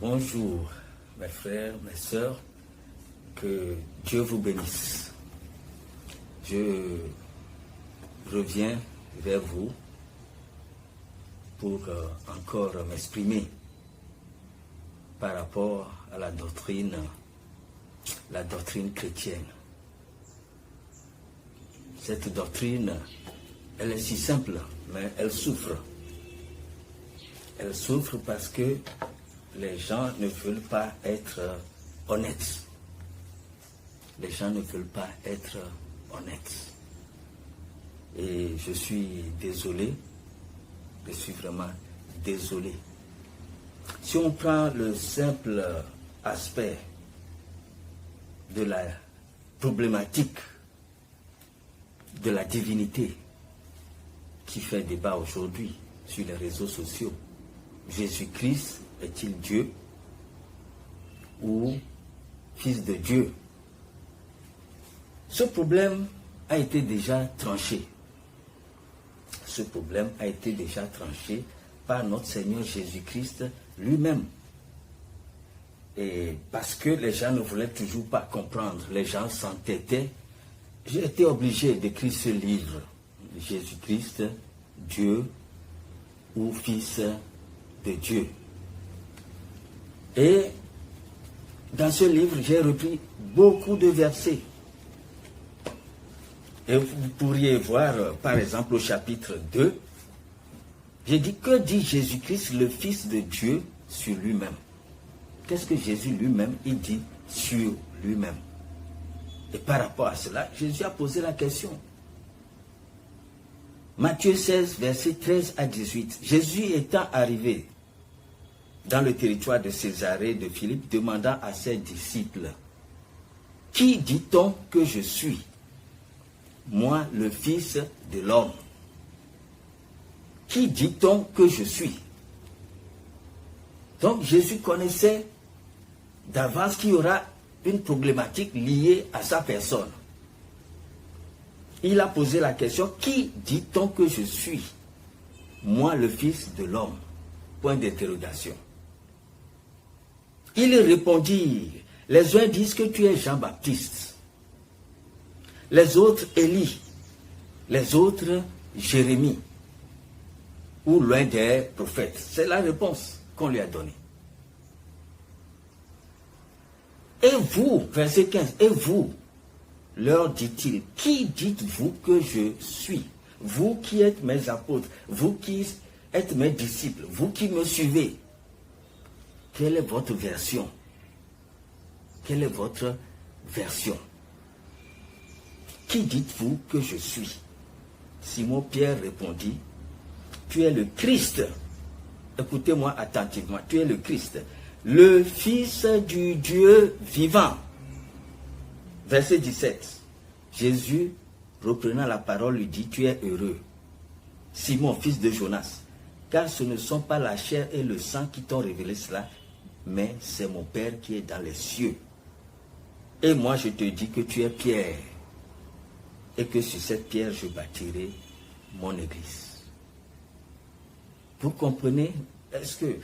Bonjour mes frères, mes sœurs, que Dieu vous bénisse. Je reviens vers vous pour encore m'exprimer par rapport à la doctrine chrétienne. Cette doctrine, elle est si simple, mais elle souffre. Elle souffre parce que les gens ne veulent pas être honnêtes. Les gens ne veulent pas être honnêtes. Et je suis désolé, je suis vraiment désolé. Si on prend le simple aspect de la problématique de la divinité qui fait débat aujourd'hui sur les réseaux sociaux, Jésus-Christ est-il Dieu ou fils de Dieu? Ce problème a été déjà tranché. Ce problème a été déjà tranché par notre Seigneur Jésus-Christ lui-même. Et parce que les gens ne voulaient toujours pas comprendre, les gens s'entêtaient, j'ai été obligé d'écrire ce livre, Jésus-Christ, Dieu ou fils de Dieu. Et dans ce livre, j'ai repris beaucoup de versets. Et vous pourriez voir, par exemple, au chapitre 2, j'ai dit, que dit Jésus-Christ, le Fils de Dieu, sur lui-même? Qu'est-ce que Jésus lui-même, il dit sur lui-même? Et par rapport à cela, Jésus a posé la question. Matthieu 16, versets 13 à 18. Jésus étant arrivé dans le territoire de Césarée de Philippe, demanda à ses disciples, « Qui dit-on que je suis, moi le Fils de l'homme? Qui dit-on que je suis ?» Donc Jésus connaissait d'avance qu'il y aura une problématique liée à sa personne. Il a posé la question, « Qui dit-on que je suis, moi le Fils de l'homme ?» Point d'interrogation. Il répondit, « Les uns disent que tu es Jean-Baptiste, les autres Élie, les autres Jérémie, ou l'un des prophètes. » C'est la réponse qu'on lui a donnée. Et vous, verset 15, et vous, leur dit-il, qui dites-vous que je suis? Vous qui êtes mes apôtres, vous qui êtes mes disciples, vous qui me suivez. Quelle est votre version? Quelle est votre version? Qui dites-vous que je suis? Simon-Pierre répondit, tu es le Christ. Écoutez-moi attentivement, tu es le Christ, le Fils du Dieu vivant. Verset 17. Jésus, reprenant la parole, lui dit, tu es heureux, Simon, fils de Jonas, car ce ne sont pas la chair et le sang qui t'ont révélé cela, mais c'est mon Père qui est dans les cieux. Et moi je te dis que tu es Pierre, et que sur cette pierre je bâtirai mon église. Vous comprenez? Est-ce que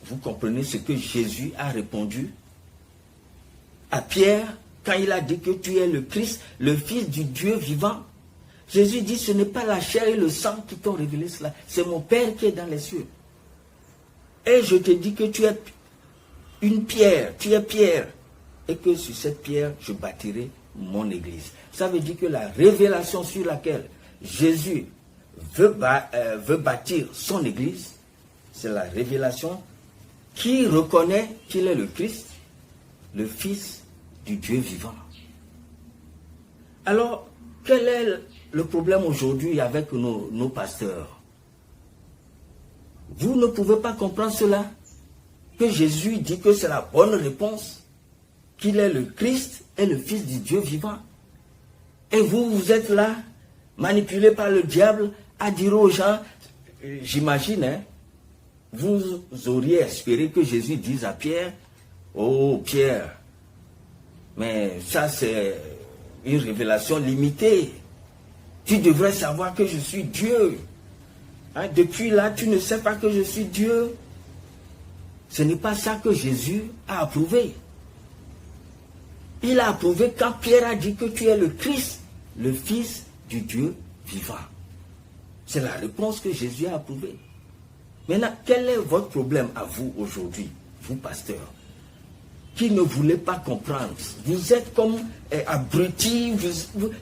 vous comprenez ce que Jésus a répondu à Pierre quand il a dit que tu es le Christ, le Fils du Dieu vivant? Jésus dit, ce n'est pas la chair et le sang qui t'ont révélé cela, c'est mon Père qui est dans les cieux. Et je te dis que tu es une pierre, tu es pierre, et que sur cette pierre je bâtirai mon église. Ça veut dire que la révélation sur laquelle Jésus veut bâtir son église, c'est la révélation qui reconnaît qu'il est le Christ, le Fils du Dieu vivant. Alors, quel est le problème aujourd'hui avec nos pasteurs? Vous ne pouvez pas comprendre cela? Que Jésus dit que c'est la bonne réponse, qu'il est le Christ et le Fils du Dieu vivant. Et vous êtes là, manipulé par le diable, à dire aux gens, j'imagine, hein, vous auriez espéré que Jésus dise à Pierre, oh Pierre, mais ça c'est une révélation limitée. Tu devrais savoir que je suis Dieu. Hein, depuis là, tu ne sais pas que je suis Dieu. Ce n'est pas ça que Jésus a approuvé. Il a approuvé quand Pierre a dit que tu es le Christ, le Fils du Dieu vivant. C'est la réponse que Jésus a approuvée. Maintenant, quel est votre problème à vous aujourd'hui, vous pasteurs, qui ne voulez pas comprendre? Vous êtes comme abrutis,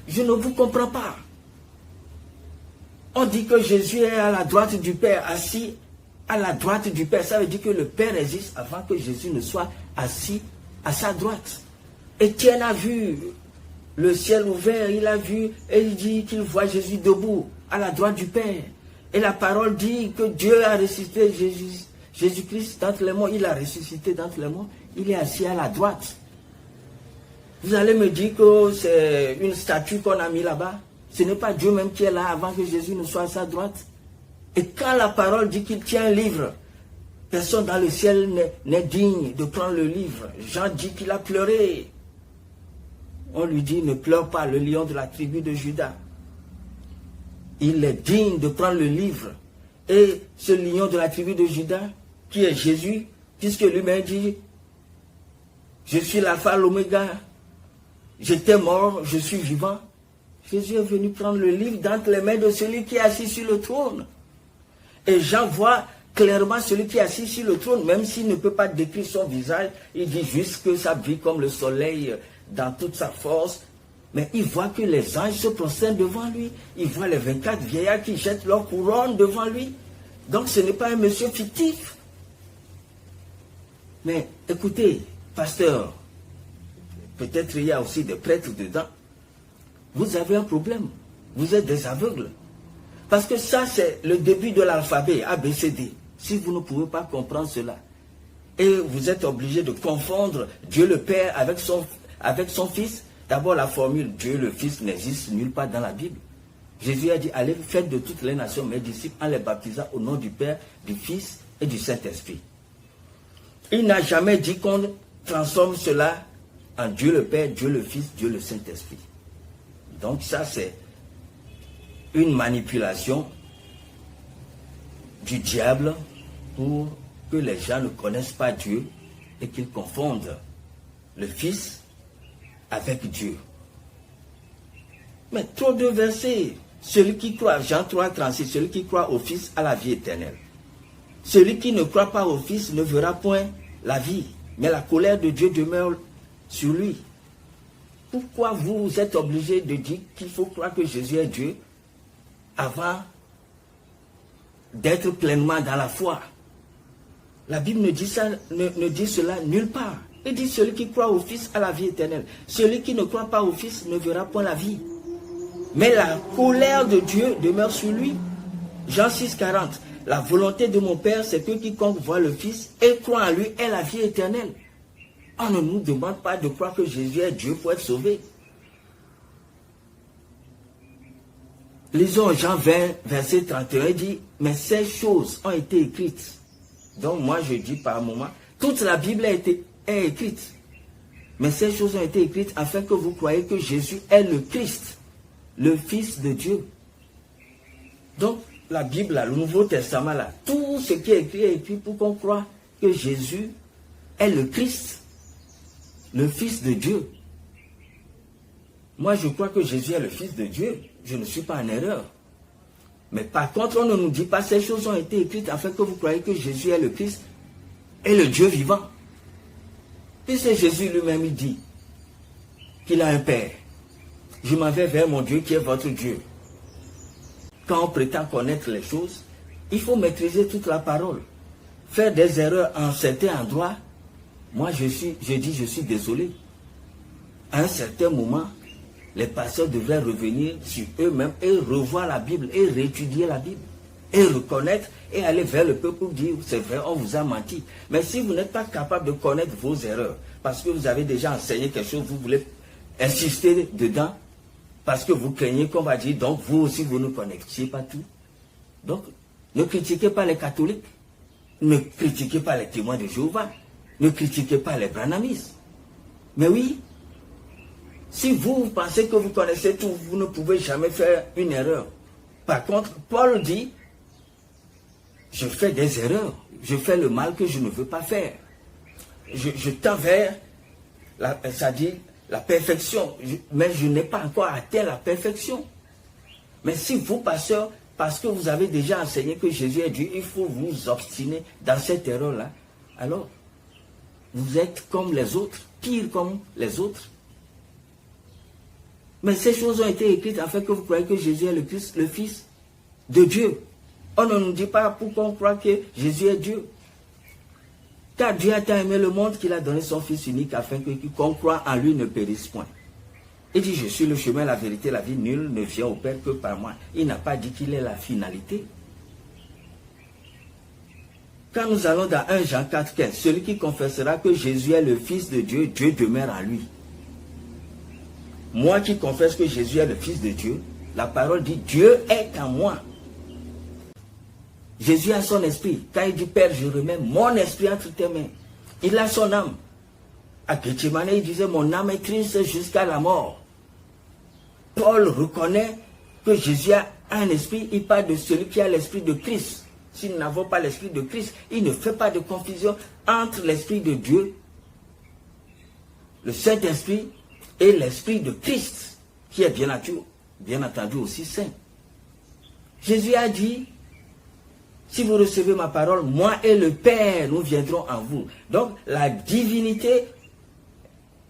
je ne vous comprends pas. On dit que Jésus est à la droite du Père, assis à la droite du Père. Ça veut dire que le Père existe avant que Jésus ne soit assis à sa droite. Étienne a vu le ciel ouvert, il a vu, et il dit qu'il voit Jésus debout à la droite du Père. Et la parole dit que Dieu a ressuscité Jésus-Christ d'entre les morts. Il a ressuscité d'entre les morts. Il est assis à la droite. Vous allez me dire que c'est une statue qu'on a mis là-bas. Ce n'est pas Dieu même qui est là avant que Jésus ne soit à sa droite. Et quand la parole dit qu'il tient un livre, personne dans le ciel n'est digne de prendre le livre. Jean dit qu'il a pleuré. On lui dit, ne pleure pas, le lion de la tribu de Juda. Il est digne de prendre le livre. Et ce lion de la tribu de Juda, qui est Jésus, puisque lui-même dit, je suis l'alpha, l'oméga, j'étais mort, je suis vivant. Jésus est venu prendre le livre d'entre les mains de celui qui est assis sur le trône. Et Jean voit clairement celui qui est assis sur le trône, même s'il ne peut pas décrire son visage, il dit juste que ça brille comme le soleil dans toute sa force. Mais il voit que les anges se prosternent devant lui. Il voit les 24 vieillards qui jettent leur couronne devant lui. Donc ce n'est pas un monsieur fictif. Mais écoutez, pasteur, peut-être il y a aussi des prêtres dedans. Vous avez un problème. Vous êtes des aveugles. Parce que ça, c'est le début de l'alphabet, ABCD. Si vous ne pouvez pas comprendre cela, et vous êtes obligé de confondre Dieu le Père avec son Fils, d'abord la formule Dieu le Fils n'existe nulle part dans la Bible. Jésus a dit, allez, faites de toutes les nations mes disciples en les baptisant au nom du Père, du Fils et du Saint-Esprit. Il n'a jamais dit qu'on transforme cela en Dieu le Père, Dieu le Fils, Dieu le Saint-Esprit. Donc ça, c'est une manipulation du diable pour que les gens ne connaissent pas Dieu et qu'ils confondent le Fils avec Dieu. Mais trop de versets. Celui qui croit, Jean 3, 36, celui qui croit au Fils a la vie éternelle. Celui qui ne croit pas au Fils ne verra point la vie, mais la colère de Dieu demeure sur lui. Pourquoi vous êtes obligé de dire qu'il faut croire que Jésus est Dieu avant d'être pleinement dans la foi? La Bible ne dit cela nulle part. Il dit celui qui croit au Fils a la vie éternelle. Celui qui ne croit pas au Fils ne verra point la vie. Mais la colère de Dieu demeure sur lui. Jean 6, 40. La volonté de mon Père, c'est que quiconque voit le Fils et croit en lui ait la vie éternelle. On ne nous demande pas de croire que Jésus est Dieu pour être sauvé. Lisons Jean 20, verset 31, il dit, mais ces choses ont été écrites. Donc moi je dis par moment, toute la Bible est écrite. Mais ces choses ont été écrites afin que vous croyiez que Jésus est le Christ, le Fils de Dieu. Donc la Bible, là, le Nouveau Testament, là, tout ce qui est écrit pour qu'on croie que Jésus est le Christ, le Fils de Dieu. Moi je crois que Jésus est le Fils de Dieu. Je ne suis pas en erreur. Mais par contre, on ne nous dit pas ces choses ont été écrites afin que vous croyiez que Jésus est le Christ et le Dieu vivant. Puisque Jésus lui-même dit qu'il a un Père. Je m'en vais vers mon Dieu qui est votre Dieu. Quand on prétend connaître les choses, il faut maîtriser toute la parole. Faire des erreurs en certains endroits, moi je dis je suis désolé. À un certain moment, les pasteurs devraient revenir sur eux-mêmes et revoir la Bible et réétudier la Bible et reconnaître et aller vers le peuple pour dire c'est vrai, on vous a menti. Mais si vous n'êtes pas capable de connaître vos erreurs parce que vous avez déjà enseigné quelque chose, vous voulez insister dedans parce que vous craignez qu'on va dire donc vous aussi vous ne connaissiez pas tout. Donc ne critiquez pas les catholiques, ne critiquez pas les témoins de Jéhovah, ne critiquez pas les branhamistes. Mais oui, si vous pensez que vous connaissez tout, vous ne pouvez jamais faire une erreur. Par contre, Paul dit, je fais des erreurs. Je fais le mal que je ne veux pas faire. Je tends vers, c'est-à-dire la perfection. Mais je n'ai pas encore atteint la perfection. Mais si vous, pasteur, parce que vous avez déjà enseigné que Jésus est Dieu, il faut vous obstiner dans cette erreur-là, alors vous êtes comme les autres, pire comme les autres. Mais ces choses ont été écrites afin que vous croyez que Jésus est le Christ, le Fils de Dieu. On ne nous dit pas pourquoi on croit que Jésus est Dieu. Car Dieu a tant aimé le monde qu'il a donné son Fils unique afin que quiconque croit en lui ne périsse point. Il dit, je suis le chemin, la vérité, la vie, nul ne vient au Père que par moi. Il n'a pas dit qu'il est la finalité. Quand nous allons dans 1 Jean 4, 15, celui qui confessera que Jésus est le Fils de Dieu, Dieu demeure en lui. Moi qui confesse que Jésus est le Fils de Dieu, la parole dit, Dieu est en moi. Jésus a son esprit. Quand il dit, Père, je remets mon esprit entre tes mains. Il a son âme. À Gethsemane, il disait, mon âme est triste jusqu'à la mort. Paul reconnaît que Jésus a un esprit. Il parle de celui qui a l'esprit de Christ. Si nous n'avons pas l'esprit de Christ, il ne fait pas de confusion entre l'esprit de Dieu, le Saint-Esprit, et l'esprit de Christ, qui est bien entendu aussi saint. Jésus a dit, si vous recevez ma parole, moi et le Père, nous viendrons en vous. Donc, la divinité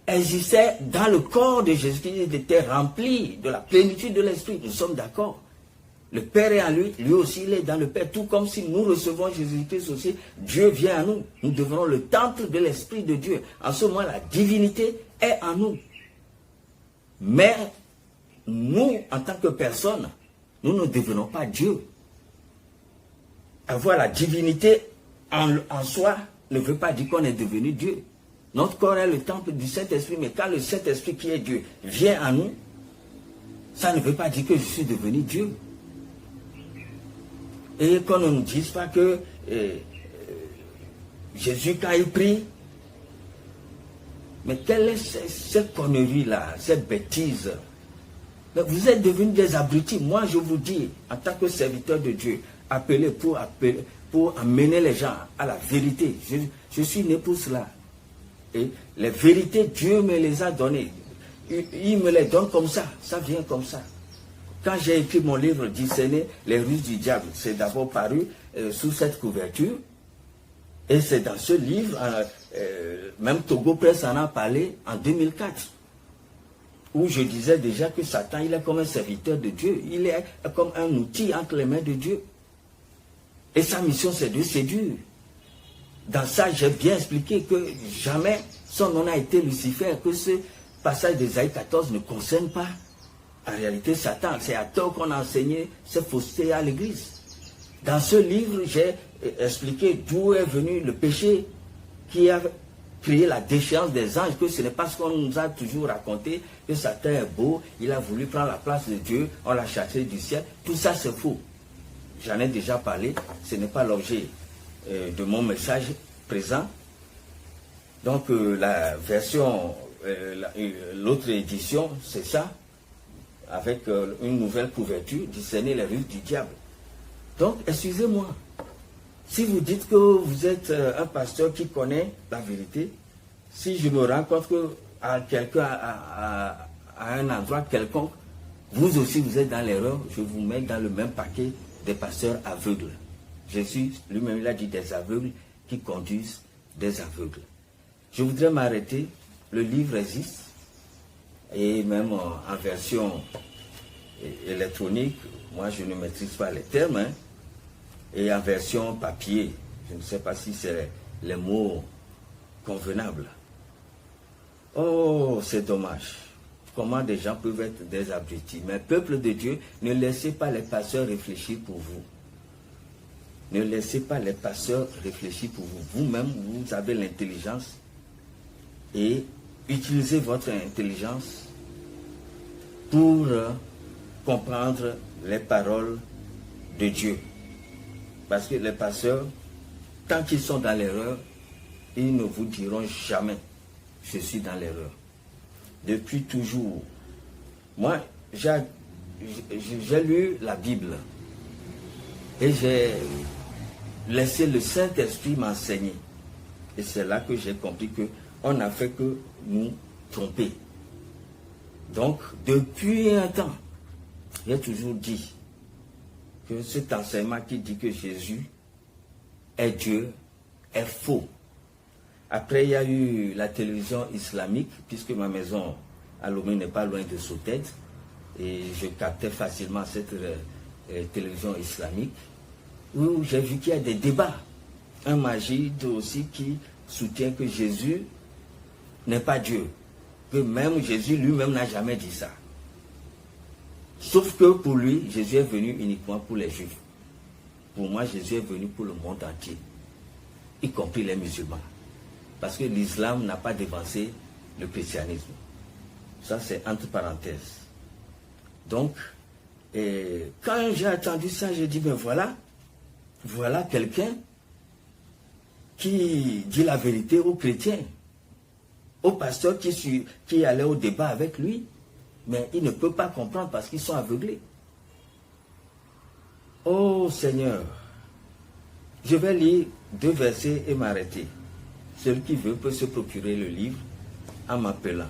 existait dans le corps de Jésus, qui était rempli de la plénitude de l'Esprit. Nous sommes d'accord. Le Père est en lui, lui aussi il est dans le Père. Tout comme si nous recevons Jésus-Christ aussi, Dieu vient à nous. Nous devenons le temple de l'Esprit de Dieu. En ce moment, la divinité est en nous. Mais nous, en tant que personne, nous ne devenons pas Dieu. Avoir la divinité en soi ne veut pas dire qu'on est devenu Dieu. Notre corps est le temple du Saint-Esprit, mais quand le Saint-Esprit qui est Dieu vient en nous, ça ne veut pas dire que je suis devenu Dieu. Et qu'on ne nous dise pas que Jésus, quand il prie, mais quelle est cette connerie-là, cette bêtise? Mais vous êtes devenus des abrutis. Moi, je vous dis, en tant que serviteur de Dieu, appelé pour amener les gens à la vérité. Je suis né pour cela. Et les vérités, Dieu me les a données. Il me les donne comme ça. Ça vient comme ça. Quand j'ai écrit mon livre « Discerner les ruses du diable », c'est d'abord paru sous cette couverture. Et c'est dans ce livre, même Togo Press en a parlé en 2004, où je disais déjà que Satan, il est comme un serviteur de Dieu. Il est comme un outil entre les mains de Dieu. Et sa mission, c'est de séduire. Dans ça, j'ai bien expliqué que jamais son nom n'a été Lucifer, que ce passage d'Ésaïe 14 ne concerne pas en réalité Satan. C'est à tort qu'on a enseigné cette fausseté à l'Église. Dans ce livre, j'ai expliqué d'où est venu le péché qui a créé la déchéance des anges, que ce n'est pas ce qu'on nous a toujours raconté, que Satan est beau, il a voulu prendre la place de Dieu, on l'a chassé du ciel. Tout ça, c'est faux. J'en ai déjà parlé, ce n'est pas l'objet de mon message présent. Donc la version, l'autre édition, c'est ça, avec une nouvelle couverture, discerner les ruses du diable. Donc, excusez-moi, si vous dites que vous êtes un pasteur qui connaît la vérité, si je me rends compte que à quelqu'un, à un endroit quelconque, vous aussi vous êtes dans l'erreur, je vous mets dans le même paquet des pasteurs aveugles. Jésus lui-même il a dit des aveugles qui conduisent des aveugles. Je voudrais m'arrêter, le livre existe, et même en version électronique, moi je ne maîtrise pas les termes, hein, et en version papier, je ne sais pas si c'est les mots convenables. Oh, c'est dommage. Comment des gens peuvent être des abrutis. Mais peuple de Dieu, ne laissez pas les pasteurs réfléchir pour vous. Ne laissez pas les pasteurs réfléchir pour vous. Vous-même, vous avez l'intelligence et utilisez votre intelligence pour comprendre les paroles de Dieu. Parce que les pasteurs, tant qu'ils sont dans l'erreur, ils ne vous diront jamais « je suis dans l'erreur ». Depuis toujours. Moi, j'ai lu la Bible et laissé le Saint-Esprit m'enseigner. Et c'est là que j'ai compris qu'on n'a fait que nous tromper. Donc, depuis un temps, j'ai toujours dit que cet enseignement qui dit que Jésus est Dieu est faux. Après, il y a eu la télévision islamique, puisque ma maison à Lomé n'est pas loin de Sauted, et je captais facilement cette télévision islamique, où j'ai vu qu'il y a des débats. Un magide aussi qui soutient que Jésus n'est pas Dieu, que même Jésus lui-même n'a jamais dit ça. Sauf que pour lui, Jésus est venu uniquement pour les Juifs. Pour moi, Jésus est venu pour le monde entier, y compris les musulmans. Parce que l'islam n'a pas dévancé le christianisme. Ça, c'est entre parenthèses. Donc, quand j'ai entendu ça, j'ai dit, ben voilà quelqu'un qui dit la vérité aux chrétiens, aux pasteurs qui allaient au débat avec lui, mais il ne peut pas comprendre parce qu'ils sont aveuglés. Oh Seigneur, je vais lire 2 versets et m'arrêter. Celui qui veut peut se procurer le livre en m'appelant.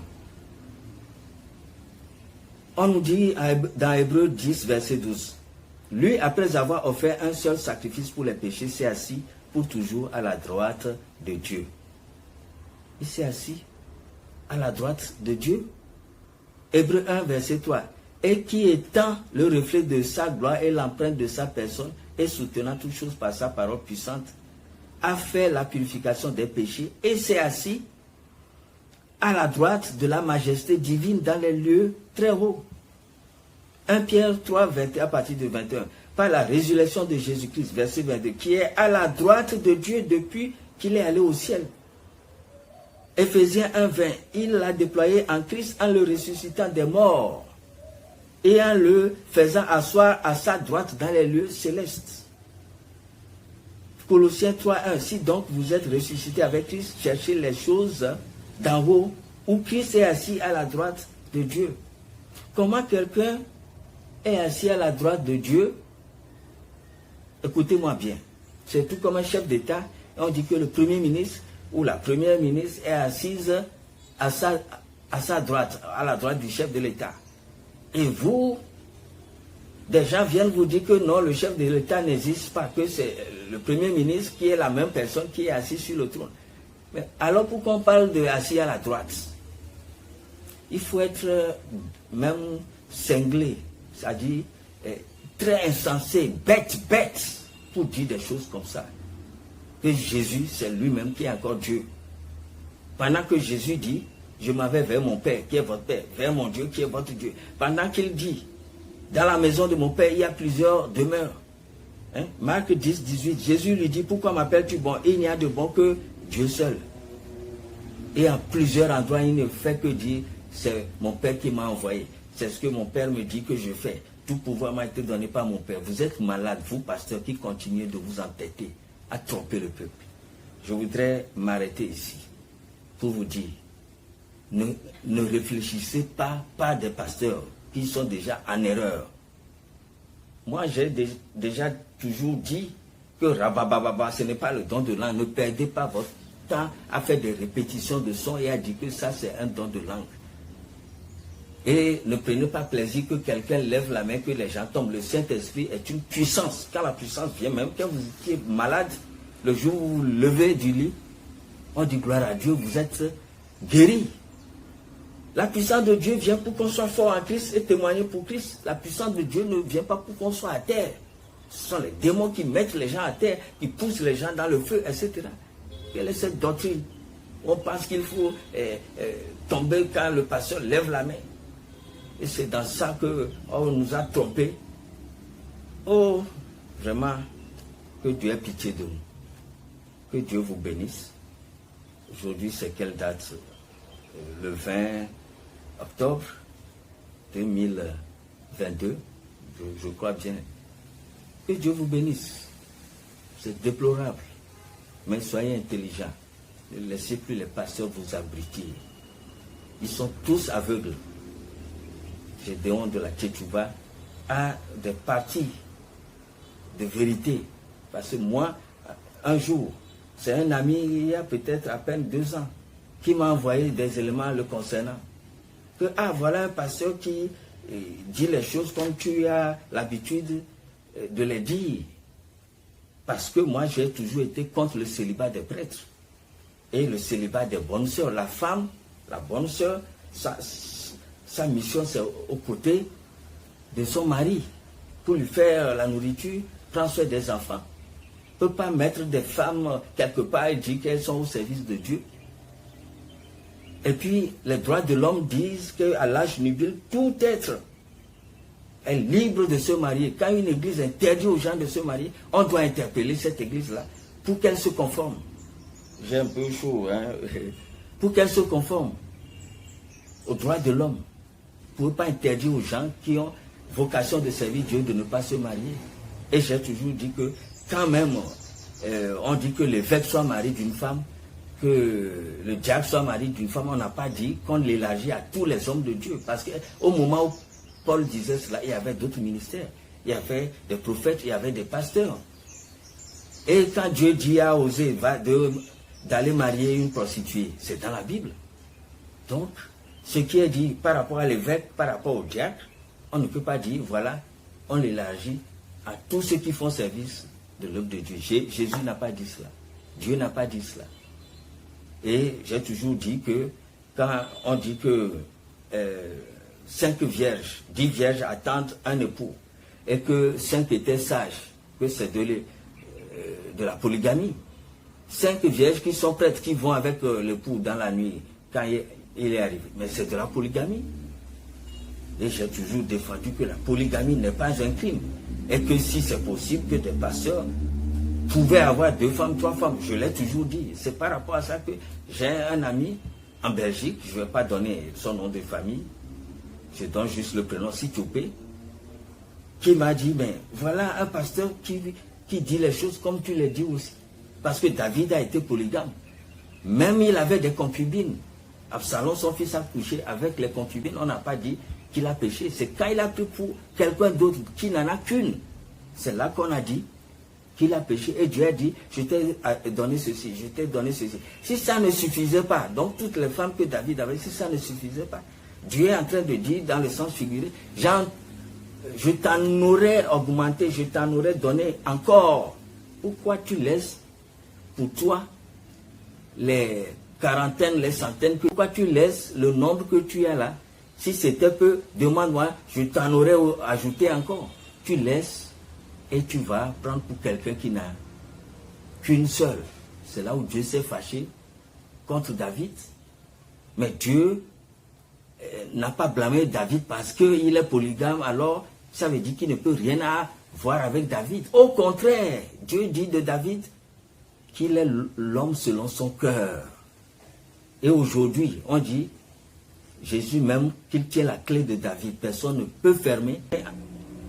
On nous dit dans Hébreux 10, verset 12, « Lui, après avoir offert un seul sacrifice pour les péchés, s'est assis pour toujours à la droite de Dieu. » Il s'est assis à la droite de Dieu. Hébreux 1, verset 3, « Et qui étant le reflet de sa gloire et l'empreinte de sa personne, et soutenant toutes choses par sa parole puissante, a fait la purification des péchés et s'est assis à la droite de la majesté divine dans les lieux très hauts. » 1 Pierre 3, 21, à partir de 21. Par la résurrection de Jésus-Christ, verset 22, qui est à la droite de Dieu depuis qu'il est allé au ciel. Éphésiens 1, 20. Il l'a déployé en Christ en le ressuscitant des morts et en le faisant asseoir à sa droite dans les lieux célestes. Colossiens 3, 1. Si donc vous êtes ressuscité avec Christ, cherchez les choses d'en haut, où Christ est assis à la droite de Dieu. Comment quelqu'un est assis à la droite de Dieu? Écoutez-moi bien. C'est tout comme un chef d'État. On dit que le Premier ministre ou la Première ministre est assise à sa droite, à la droite du chef de l'État. Et vous, des gens viennent vous dire que non, le chef de l'État n'existe pas, que c'est le Premier ministre qui est la même personne qui est assis sur le trône. Mais alors pourquoi on parle de assis à la droite? Il faut être même cinglé, c'est-à-dire très insensé, bête, pour dire des choses comme ça. Que Jésus, c'est lui-même qui est encore Dieu. Pendant que Jésus dit, je m'en vais vers mon Père, qui est votre Père, vers mon Dieu, qui est votre Dieu. Pendant qu'il dit, dans la maison de mon Père, il y a plusieurs demeures. Marc 10, 18, Jésus lui dit, pourquoi m'appelles-tu bon? Il n'y a de bon que Dieu seul. Et à plusieurs endroits, il ne fait que dire, c'est mon Père qui m'a envoyé. C'est ce que mon Père me dit que je fais. Tout pouvoir m'a été donné par mon Père. Vous êtes malade, vous, pasteurs, qui continuez de vous entêter à tromper le peuple. Je voudrais m'arrêter ici pour vous dire, ne réfléchissez pas des pasteurs qui sont déjà en erreur. Moi, j'ai déjà toujours dit que rabababa, ce n'est pas le don de langue. Ne perdez pas votre temps à faire des répétitions de son et à dire que ça, c'est un don de langue. Et ne prenez pas plaisir que quelqu'un lève la main, que les gens tombent. Le Saint-Esprit est une puissance. Quand la puissance vient, même quand vous étiez malade, le jour où vous vous levez du lit, on dit gloire à Dieu, vous êtes guéri. La puissance de Dieu vient pour qu'on soit fort en Christ et témoigner pour Christ. La puissance de Dieu ne vient pas pour qu'on soit à terre. Ce sont les démons qui mettent les gens à terre, qui poussent les gens dans le feu, etc. Quelle est cette doctrine? On pense qu'il faut tomber quand le pasteur lève la main. Et c'est dans ça qu'on nous a trompés. Oh, vraiment, que Dieu ait pitié de nous. Que Dieu vous bénisse. Aujourd'hui, c'est quelle date? Le 20 octobre 2022, je crois bien. Que Dieu vous bénisse. C'est déplorable. Mais soyez intelligents. Ne laissez plus les pasteurs vous abriter. Ils sont tous aveugles. Gédéon de la Tchétchouba a des parties de vérité. Parce que moi, un jour, c'est un ami, il y a peut-être à peine 2 ans, qui m'a envoyé des éléments le concernant. Que, voilà un pasteur qui dit les choses comme tu as l'habitude de les dire. Parce que moi, j'ai toujours été contre le célibat des prêtres et le célibat des bonnes sœurs. La femme, la bonne sœur, sa mission, c'est aux côtés de son mari pour lui faire la nourriture, prendre soin des enfants. On ne peut pas mettre des femmes quelque part et dire qu'elles sont au service de Dieu. Et puis, les droits de l'homme disent qu'à l'âge nubile, tout être est libre de se marier. Quand une église interdit aux gens de se marier, on doit interpeller cette église-là pour qu'elle se conforme. J'ai un peu chaud, hein? Pour qu'elle se conforme aux droits de l'homme. Pour ne pas interdire aux gens qui ont vocation de servir Dieu de ne pas se marier. Et j'ai toujours dit que, quand même, on dit que l'évêque soit marié d'une femme, que le diacre soit marié d'une femme, on n'a pas dit qu'on l'élargit à tous les hommes de Dieu. Parce qu'au moment où Paul disait cela, il y avait d'autres ministères. Il y avait des prophètes, il y avait des pasteurs. Et quand Dieu dit à Osée d'aller marier une prostituée, c'est dans la Bible. Donc, ce qui est dit par rapport à l'évêque, par rapport au diacre, on ne peut pas dire, voilà, on l'élargit à tous ceux qui font service de l'œuvre de Dieu. Jésus n'a pas dit cela. Dieu n'a pas dit cela. Et j'ai toujours dit que quand on dit que 5 vierges, 10 vierges attendent un époux, et que 5 étaient sages, que c'est de la polygamie. 5 vierges qui sont prêtes, qui vont avec l'époux dans la nuit, quand il est arrivé. Mais c'est de la polygamie. Et j'ai toujours défendu que la polygamie n'est pas un crime. Et que si c'est possible que des pasteurs pouvaient avoir 2 femmes, 3 femmes, je l'ai toujours dit. C'est par rapport à ça que j'ai un ami en Belgique, je ne vais pas donner son nom de famille, je donne juste le prénom Sitopé, qui m'a dit, ben voilà un pasteur qui dit les choses comme tu les dis aussi. Parce que David a été polygame. Même il avait des concubines. Absalom, son fils, a couché avec les concubines. On n'a pas dit qu'il a péché. C'est quand il a pris pour quelqu'un d'autre qui n'en a qu'une. C'est là qu'on a dit qu'il a péché. Et Dieu a dit, je t'ai donné ceci, je t'ai donné ceci. Si ça ne suffisait pas, donc toutes les femmes que David avait, si ça ne suffisait pas, Dieu est en train de dire dans le sens figuré, je t'en aurais augmenté, je t'en aurais donné encore. Pourquoi tu laisses pour toi les quarantaines, les centaines, pourquoi tu laisses le nombre que tu as là? Si c'était peu, demande-moi, je t'en aurais ajouté encore. Tu laisses et tu vas prendre pour quelqu'un qui n'a qu'une seule. C'est là où Dieu s'est fâché contre David. Mais Dieu n'a pas blâmé David parce qu'il est polygame, alors ça veut dire qu'il ne peut rien avoir avec David. Au contraire, Dieu dit de David qu'il est l'homme selon son cœur. Et aujourd'hui, on dit, Jésus même, qu'il tient la clé de David. Personne ne peut fermer.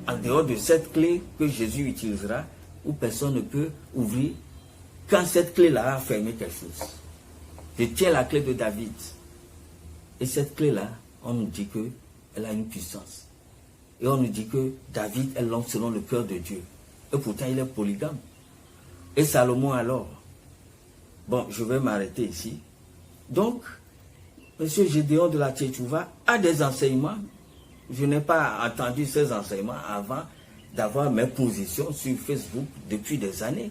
En dehors de cette clé que Jésus utilisera, où personne ne peut ouvrir, quand cette clé-là a fermé quelque chose. Je tiens la clé de David. Et cette clé-là, on nous dit qu'elle a une puissance. Et on nous dit que David est l'homme selon le cœur de Dieu. Et pourtant, il est polygame. Et Salomon alors? Bon, je vais m'arrêter ici. Donc, M. Gédéon de la Tchétchouva a des enseignements. Je n'ai pas entendu ces enseignements avant d'avoir mes positions sur Facebook depuis des années.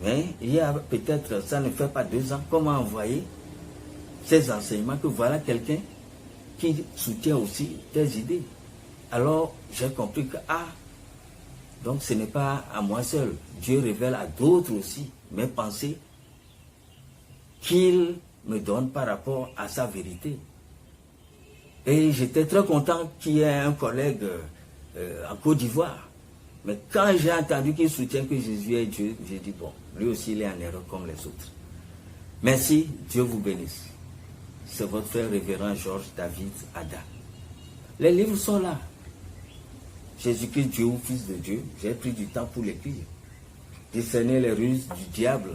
Mais il y a peut-être, ça ne fait pas 2 ans, qu'on m'a envoyé ces enseignements, que voilà quelqu'un qui soutient aussi tes idées. Alors, j'ai compris que, donc ce n'est pas à moi seul. Dieu révèle à d'autres aussi mes pensées qu'il me donne par rapport à sa vérité. Et j'étais très content qu'il y ait un collègue en Côte d'Ivoire. Mais quand j'ai entendu qu'il soutient que Jésus est Dieu, j'ai dit, bon, lui aussi il est en erreur comme les autres. Merci, Dieu vous bénisse. C'est votre frère révérend Georges David Ada. Les livres sont là. Jésus-Christ, Dieu ou Fils de Dieu, j'ai pris du temps pour l'écrire. Discerner les ruses du diable.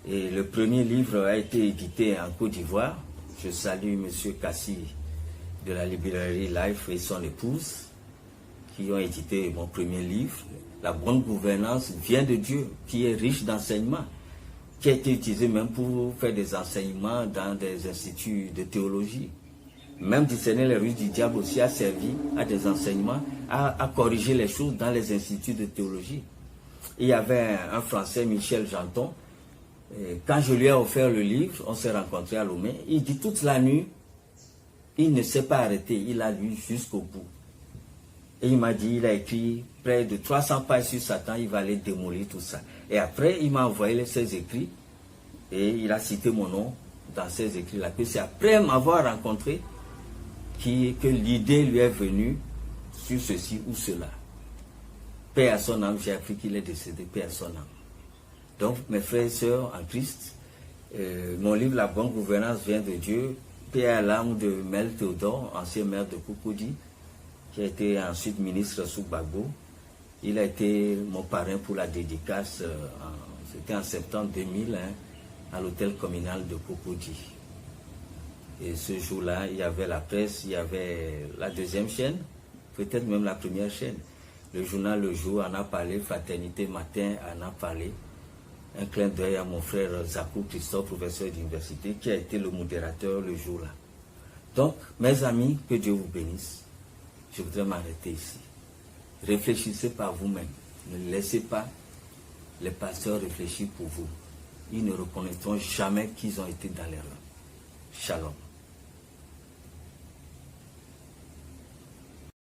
Et le premier livre a été édité en Côte d'Ivoire. Je salue M. Kassi de la librairie Life et son épouse, qui ont édité mon premier livre. La bonne gouvernance vient de Dieu, qui est riche d'enseignements, qui a été utilisé même pour faire des enseignements dans des instituts de théologie. Même discerner les ruses du diable aussi a servi à des enseignements, à corriger les choses dans les instituts de théologie. Il y avait un Français, Michel Janton, et quand je lui ai offert le livre, on s'est rencontrés à Lomé, il dit toute la nuit, il ne s'est pas arrêté, il a lu jusqu'au bout. Et il m'a dit, il a écrit près de 300 pages sur Satan, il va aller démolir tout ça. Et après, il m'a envoyé ses écrits, et il a cité mon nom dans ses écrits-là. C'est après m'avoir rencontré que l'idée lui est venue sur ceci ou cela. Paix à son âme, j'ai appris qu'il est décédé, paix à son âme. Donc, mes frères et sœurs en Christ, mon livre La bonne gouvernance vient de Dieu, paix à l'âme de Mel Théodore, ancien maire de Cocody, qui a été ensuite ministre sous Gbagbo. Il a été mon parrain pour la dédicace, c'était en septembre 2000, à l'hôtel communal de Cocody. Et ce jour-là, il y avait la presse, il y avait la deuxième chaîne, peut-être même la première chaîne. Le journal Le Jour en a parlé, Fraternité Matin en a parlé. Un clin d'œil à mon frère Zakou Christophe, professeur d'université, qui a été le modérateur le jour-là. Donc, mes amis, que Dieu vous bénisse. Je voudrais m'arrêter ici. Réfléchissez par vous-même. Ne laissez pas les pasteurs réfléchir pour vous. Ils ne reconnaîtront jamais qu'ils ont été dans l'erreur. Shalom.